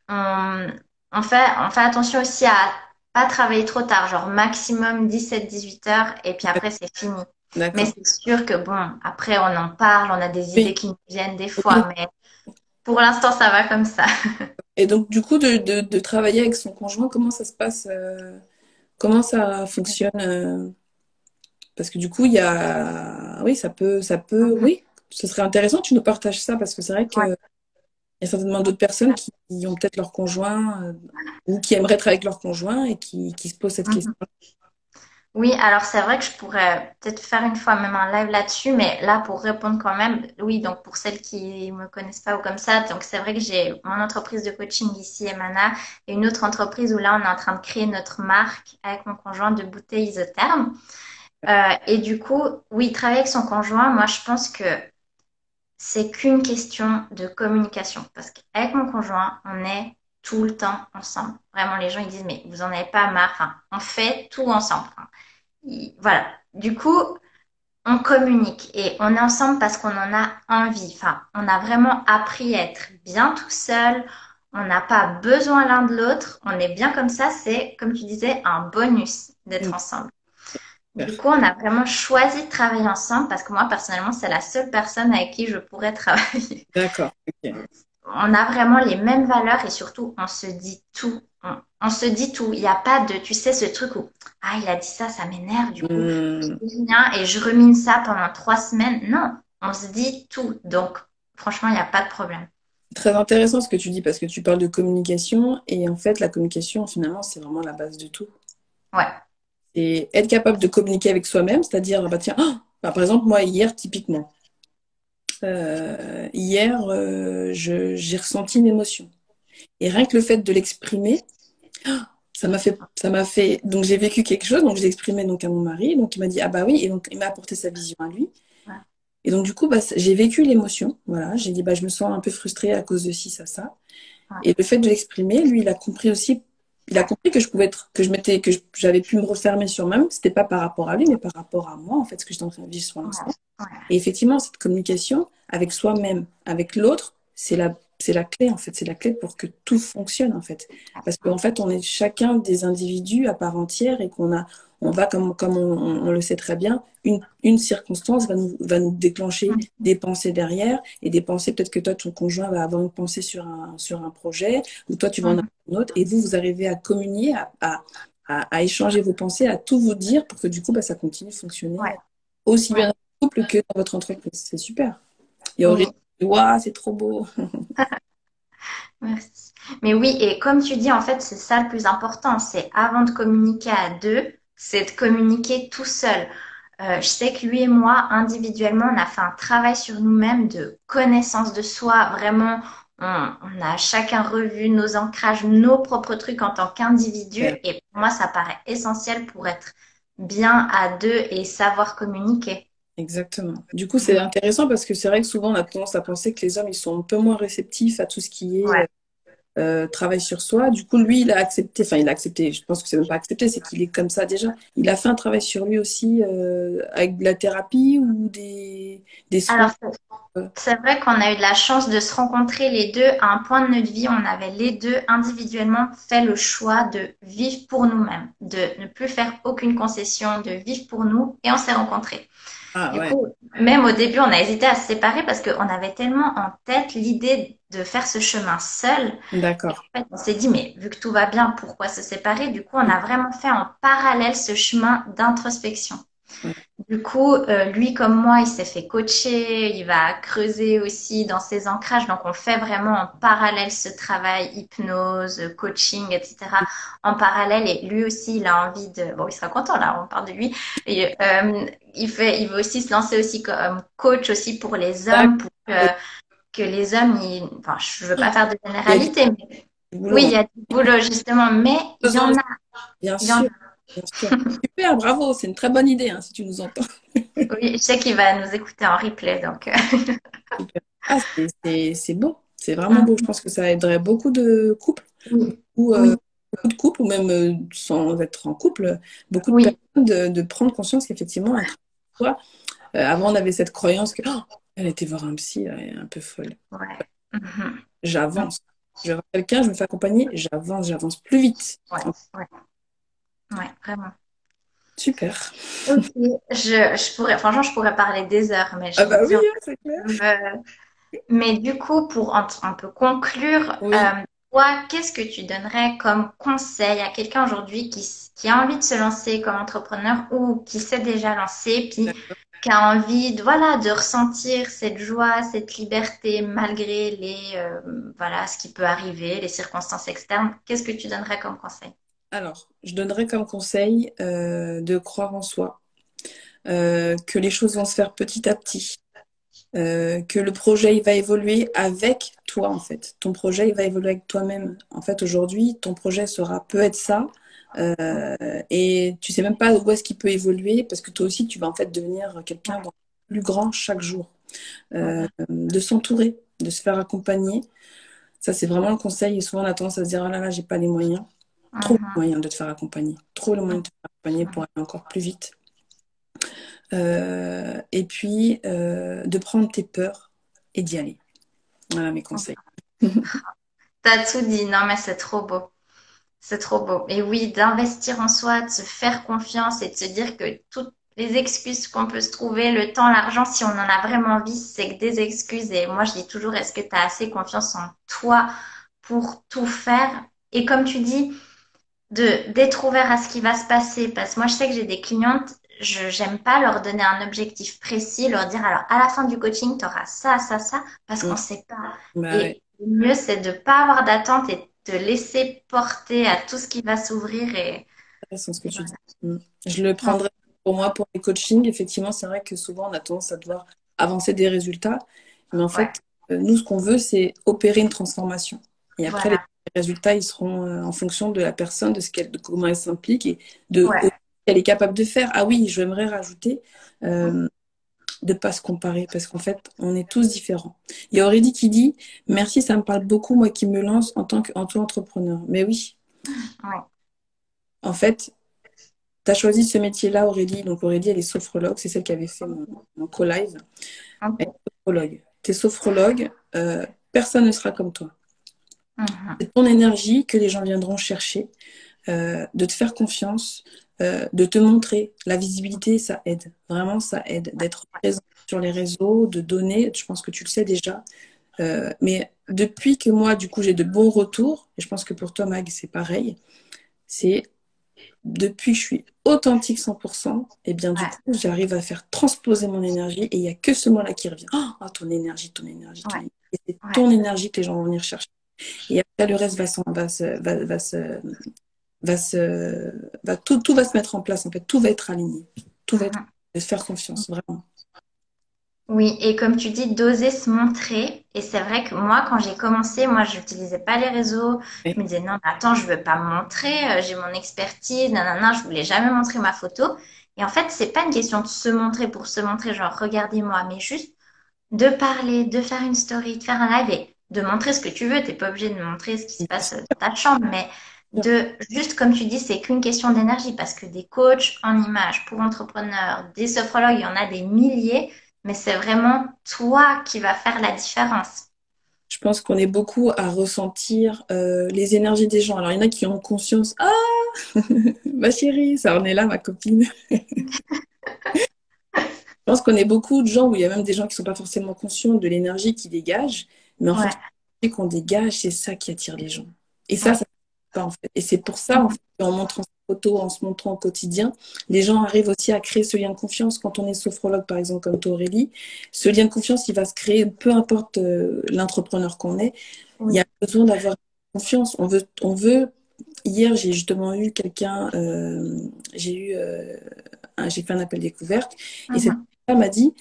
on, on fait attention aussi à pas travailler trop tard, genre maximum 17-18 heures, et puis après c'est fini. Mais D'accord. c'est sûr que bon, après on en parle, on a des idées Oui. qui nous viennent des Oui. fois, mais pour l'instant ça va comme ça. Et donc, du coup, de travailler avec son conjoint, comment ça se passe? Comment ça fonctionne? Parce que du coup, il y a... Oui, oui, ce serait intéressant que tu nous partages ça, parce que c'est vrai Ouais. qu'il y a certainement d'autres personnes qui ont peut-être leur conjoint ou qui aimeraient être avec leur conjoint et qui se posent cette question. Oui, alors c'est vrai que je pourrais peut-être faire une fois même un live là-dessus, mais là pour répondre quand même, oui, donc pour celles qui me connaissent pas ou comme ça, donc c'est vrai que j'ai mon entreprise de coaching ici, Emana, et une autre entreprise où là on est en train de créer notre marque avec mon conjoint de bouteilles isothermes. Et du coup, oui, travailler avec son conjoint, moi je pense que c'est qu'une question de communication, parce qu'avec mon conjoint, on est tout le temps ensemble. Vraiment, les gens ils disent mais vous en avez pas marre, enfin, on fait tout ensemble. Enfin, voilà. Du coup, on communique et on est ensemble parce qu'on en a envie. Enfin, on a vraiment appris à être bien tout seul. On n'a pas besoin l'un de l'autre. On est bien comme ça. C'est, comme tu disais, un bonus d'être ensemble. Du Super. coup, on a vraiment choisi de travailler ensemble parce que moi, personnellement, c'est la seule personne avec qui je pourrais travailler. D'accord. Ok. On a vraiment les mêmes valeurs et surtout, on se dit tout. On se dit tout. Il n'y a pas de, tu sais, ce truc où, ah, il a dit ça, ça m'énerve, du coup, je Hum, dis rien et je rumine ça pendant 3 semaines. Non, on se dit tout. Donc, franchement, il n'y a pas de problème. c'est très intéressant ce que tu dis parce que tu parles de communication et en fait, la communication, finalement, c'est vraiment la base de tout. Ouais. Et être capable de communiquer avec soi-même, c'est-à-dire, bah, tiens, bah, par exemple, moi, hier, typiquement, hier, j'ai ressenti une émotion. Et rien que le fait de l'exprimer, donc j'ai vécu quelque chose, donc j'ai exprimé donc à mon mari, donc il m'a dit, ah bah oui, et donc il m'a apporté sa vision à lui. Ouais. Et donc du coup, bah, j'ai vécu l'émotion, voilà, j'ai dit, bah je me sens un peu frustrée à cause de ci, ça. Ouais. Et le fait de l'exprimer, lui, il a compris aussi, il a compris que je pouvais être, j'avais pu me refermer sur moi-même, c'était pas par rapport à lui, mais par rapport à moi, en fait, ce que j'étais en train de vivre sur Ouais. l'instant. Ouais. Et effectivement, cette communication avec soi-même, avec l'autre, c'est la clé, en fait. C'est la clé pour que tout fonctionne, en fait. Parce qu'en fait, on est chacun des individus à part entière et on va, comme on le sait très bien, une circonstance va nous déclencher des pensées derrière et des pensées, peut-être que toi, ton conjoint va avoir une pensée sur un projet ou toi, tu vas en avoir Mhm. une autre et vous arrivez à communier, à échanger vos pensées, à tout vous dire pour que du coup, bah, ça continue de fonctionner Ouais. aussi Ouais. bien dans le couple que dans votre entreprise. C'est super. Il y a Aurélie Oui. qui dit, waouh, c'est trop beau. Merci. Mais oui, et comme tu dis, en fait, c'est ça le plus important. C'est avant de communiquer à deux, c'est de communiquer tout seul. Je sais que lui et moi, individuellement, on a fait un travail sur nous-mêmes de connaissance de soi. Vraiment, on a chacun revu nos ancrages, nos propres trucs en tant qu'individu. Super. Et pour moi, ça paraît essentiel pour être bien à deux et savoir communiquer. Exactement. Du coup, c'est intéressant parce que c'est vrai que souvent on a tendance à penser que les hommes ils sont un peu moins réceptifs à tout ce qui est Ouais. travail sur soi. Du coup, lui, il a accepté, je pense que c'est même pas accepté, c'est qu'il est comme ça déjà. Il a fait un travail sur lui aussi avec de la thérapie ou des soins. Alors, c'est vrai qu'on a eu de la chance de se rencontrer les deux à un point de notre vie. On avait les deux individuellement fait le choix de vivre pour nous-mêmes, de ne plus faire aucune concession, de vivre pour nous et on s'est rencontrés. Ah Du ouais, coup, même au début, on a hésité à se séparer parce qu'on avait tellement en tête l'idée de faire ce chemin seul. Et d'accord. en fait, on s'est dit, mais vu que tout va bien, pourquoi se séparer? Du coup, on a vraiment fait en parallèle ce chemin d'introspection. Ouais. Du coup, lui comme moi, il s'est fait coacher, il va creuser aussi dans ses ancrages. Donc, on fait vraiment en parallèle ce travail, hypnose, coaching, etc. en parallèle. Et lui aussi, il a envie de... Bon, il sera content là, on parle de lui. Et, il veut aussi se lancer aussi comme coach aussi pour les hommes, pour que les hommes, enfin, je veux pas faire de Il y a du généralité, mais oui, boulot, il hein. y a du boulot justement, mais il y Besoin en aussi, a, bien il y en a. sûr, bien sûr. Super, bravo, c'est une très bonne idée, hein, si tu nous entends. Oui, je sais qu'il va nous écouter en replay, donc. Super. Ah, c'est beau, c'est vraiment beau. Je pense que ça aiderait beaucoup de couples, Oui, ou oui, beaucoup de couples, ou même sans être en couple, beaucoup de oui, personnes de prendre conscience qu'effectivement, un travail, avant, on avait cette croyance que oh, elle était voir un psy, elle est un peu folle. ouais. Mhm. J'avance. Je vais voir quelqu'un, je me fais accompagner, j'avance plus vite. Ouais, ouais, ouais, vraiment. Super. Ok, je pourrais, franchement, je pourrais parler des heures, mais Ah je me bah oui, dis, hein, c'est clair. mais du coup, pour un peu conclure, Oui, toi, qu'est-ce que tu donnerais comme conseil à quelqu'un aujourd'hui qui a envie de se lancer comme entrepreneur ou qui s'est déjà lancé, puis qui a envie de, voilà, de ressentir cette joie, cette liberté malgré voilà, ce qui peut arriver, les circonstances externes. Qu'est-ce que tu donnerais comme conseil? alors, je donnerais comme conseil de croire en soi, que les choses vont se faire petit à petit, que le projet il va évoluer avec toi en fait. Ton projet il va évoluer avec toi-même. En fait, aujourd'hui, ton projet peut être ça, et tu sais même pas où est-ce qu'il peut évoluer parce que toi aussi tu vas en fait devenir quelqu'un de plus grand chaque jour. De s'entourer, de se faire accompagner. Ça, c'est vraiment le conseil. Et souvent, on a tendance à se dire, oh là là, j'ai pas les moyens. Trop de Mhm. moyens de te faire accompagner. Trop de moyens de te faire accompagner pour aller encore plus vite. Et puis, de prendre tes peurs et d'y aller. Voilà mes conseils. T'as tout dit, non mais c'est trop beau. C'est trop beau. Et oui, d'investir en soi, de se faire confiance et de se dire que toutes les excuses qu'on peut se trouver, le temps, l'argent, si on en a vraiment envie, c'est que des excuses. Et moi, je dis toujours, est-ce que tu as assez confiance en toi pour tout faire? Et comme tu dis, d'être ouvert à ce qui va se passer. Parce que moi, je sais que j'ai des clientes, j'aime pas leur donner un objectif précis, leur dire, alors, à la fin du coaching, tu auras ça, ça, ça, parce qu'on Mm. sait pas. Bah ouais, Et le mieux, c'est de pas avoir d'attente et de te laisser porter à tout ce qui va s'ouvrir c'est ce que et tu voilà. dis. Mm. Je le Ouais, prendrai pour moi, pour les coachings. Effectivement, c'est vrai que souvent, on a tendance à devoir avancer des résultats. Mais en ouais, fait, nous, ce qu'on veut, c'est opérer une transformation. Et après, les voilà. résultats, ils seront en fonction de la personne, de comment elle s'implique et de Ouais. ce qu'elle est capable de faire. Ah oui, j'aimerais rajouter euh, de ne pas se comparer parce qu'en fait, on est tous différents. Il y a Aurélie qui dit, merci, ça me parle beaucoup, moi qui me lance en tant qu'entrepreneur. Mais oui, Ouais. en fait, tu as choisi ce métier-là, Aurélie. Donc, Aurélie, elle est sophrologue. C'est celle qui avait fait mon co-live. Elle Ok. est sophrologue. Tu es sophrologue. Personne ne sera comme toi. Mhm. C'est ton énergie que les gens viendront chercher, de te faire confiance, de te montrer. La visibilité, ça aide. Vraiment, ça aide. D'être présent sur les réseaux, de donner. Je pense que tu le sais déjà. Mais depuis que moi, du coup, j'ai de bons retours, et je pense que pour toi, Mag, c'est pareil, c'est depuis que je suis authentique 100%, et bien du Ouais. coup, j'arrive à faire transposer mon énergie et il n'y a que ce mot-là qui revient. Oh, ton énergie, ton énergie, ton Ouais. énergie. Et c'est Ouais. ton énergie que les gens vont venir chercher. Et après, le reste tout va se mettre en place, en fait. Tout va être aligné. Tout va être, Mhm. de se faire confiance, vraiment. Oui, et comme tu dis, d'oser se montrer. Et c'est vrai que moi, quand j'ai commencé, moi, je n'utilisais pas les réseaux. Je Ouais. me disais, non, mais attends, je veux pas me montrer. J'ai mon expertise, nanana, je voulais jamais montrer ma photo. Et en fait, c'est pas une question de se montrer pour se montrer, genre, regardez-moi, mais juste de parler, de faire une story, de faire un live et de montrer ce que tu veux. T'es pas obligé de montrer ce qui se passe dans ta chambre, mais de, juste comme tu dis, c'est qu'une question d'énergie parce que des coachs en images pour entrepreneurs, des sophrologues, il y en a des milliers, mais c'est vraiment toi qui vas faire la différence. Je pense qu'on est beaucoup à ressentir les énergies des gens. Alors, il y en a qui ont conscience. Ah, ma chérie, ça en est là, ma copine. Je pense qu'on est beaucoup de gens où il y a même des gens qui ne sont pas forcément conscients de l'énergie qu'ils dégagent, mais en fait, Ouais, l'énergie qu'on dégage, c'est ça qui attire les gens. Et ça ouais, pas en fait. Et c'est pour ça, en fait, qu'on montre. photos, en se montrant au quotidien, les gens arrivent aussi à créer ce lien de confiance. Quand on est sophrologue, par exemple, comme toi, Aurélie, ce lien de confiance, il va se créer, peu importe l'entrepreneur qu'on est. Il y Oui. a besoin d'avoir confiance. On veut. Hier, j'ai justement eu quelqu'un, j'ai fait un appel découverte, et cette Mhm. femme m'a dit,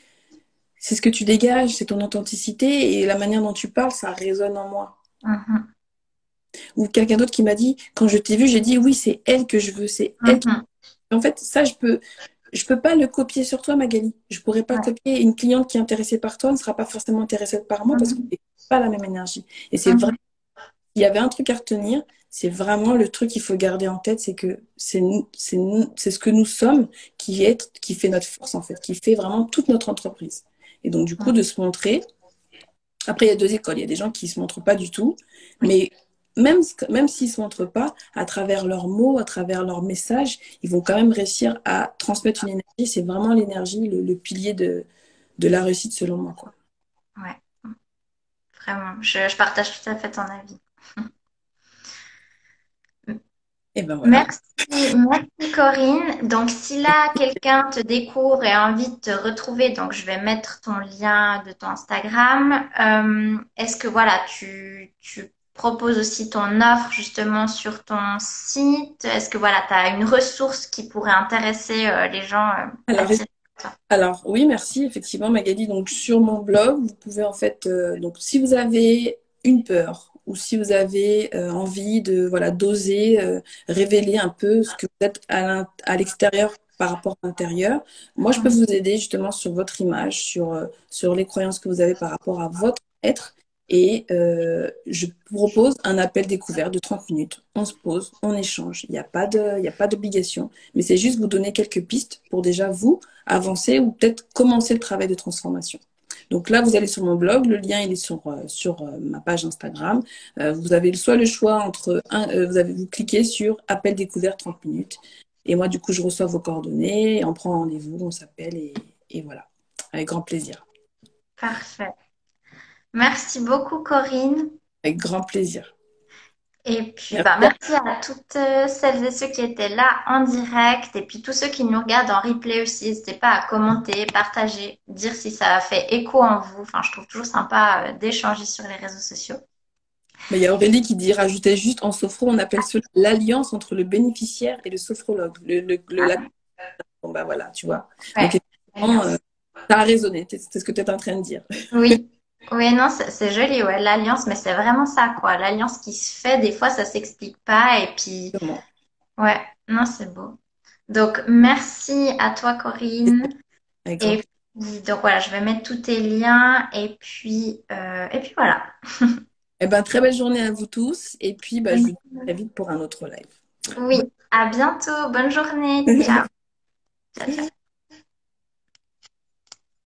c'est ce que tu dégages, c'est ton authenticité, et la manière dont tu parles, ça résonne en moi. Mhm. Ou quelqu'un d'autre qui m'a dit, quand je t'ai vu, j'ai dit, oui, c'est elle que je veux, c'est elle qui... Mhm. En fait, ça, je peux pas le copier sur toi, Magali. Je pourrais pas Ouais. copier une cliente qui est intéressée par toi, ne sera pas forcément intéressée par moi parce qu'on Mhm. n'est pas la même énergie. Et c'est vrai, Mhm. il y avait un truc à retenir, c'est vraiment le truc qu'il faut garder en tête, c'est que c'est ce que nous sommes qui fait notre force, en fait, qui fait vraiment toute notre entreprise. Et donc, du coup, de se montrer. Après, il y a deux écoles. Il y a des gens qui ne se montrent pas du tout, Oui. mais même s'ils ne se montrent pas, à travers leurs mots, à travers leurs messages, ils vont quand même réussir à transmettre une énergie. C'est vraiment l'énergie, le pilier de la réussite, selon moi, quoi. Ouais. Vraiment. Je partage tout à fait ton avis. Et ben voilà. Merci, merci Corinne. Donc, si là, quelqu'un te découvre et a envie de te retrouver, donc je vais mettre ton lien de ton Instagram. Est-ce que voilà, tu proposes aussi ton offre justement sur ton site? Est-ce que voilà, tu as une ressource qui pourrait intéresser les gens Alors, attirés par toi? alors, oui, merci, effectivement, Magali. Donc, sur mon blog, vous pouvez en fait, donc, si vous avez une peur ou si vous avez envie de, voilà, d'oser révéler un peu ce que vous êtes à l'extérieur par rapport à l'intérieur, moi, je peux Mhm. vous aider justement sur votre image, sur les croyances que vous avez par rapport à votre être. Et je propose un appel découvert de 30 minutes. On se pose, on échange. Il n'y a pas d'obligation, mais c'est juste vous donner quelques pistes pour déjà vous avancer ou peut-être commencer le travail de transformation. Donc là, vous allez sur mon blog, le lien il est sur ma page Instagram. Vous avez soit le choix entre vous cliquez sur appel découvert 30 minutes. Et moi, du coup, je reçois vos coordonnées, on prend rendez-vous, on s'appelle et voilà. Avec grand plaisir. Parfait. Merci beaucoup Corinne. Avec grand plaisir. Et puis, bah, Merci. merci à toutes celles et ceux qui étaient là en direct et puis tous ceux qui nous regardent en replay aussi. N'hésitez pas à commenter, partager, dire si ça a fait écho en vous. Enfin, je trouve toujours sympa d'échanger sur les réseaux sociaux. Mais il y a Aurélie qui dit, rajoutez juste en sophro, on appelle cela l'alliance entre le bénéficiaire et le sophrologue. Bon, bah voilà, tu vois. Donc, Ouais, effectivement, alliance. ça a résonné. C'est ce que tu es en train de dire. Oui, oui, non, c'est joli, ouais, l'alliance, mais c'est vraiment ça, quoi. L'alliance qui se fait, des fois, ça s'explique pas. Et puis, Exactement. ouais, non, c'est beau. Donc, merci à toi, Corinne. Avec grand Et plaisir. puis, donc voilà, je vais mettre tous tes liens et puis voilà. Eh ben, très belle journée à vous tous. Et puis, bah, je vous dis à très vite pour un autre live. Oui, à bientôt. Bonne journée. Ciao. Ciao, ciao.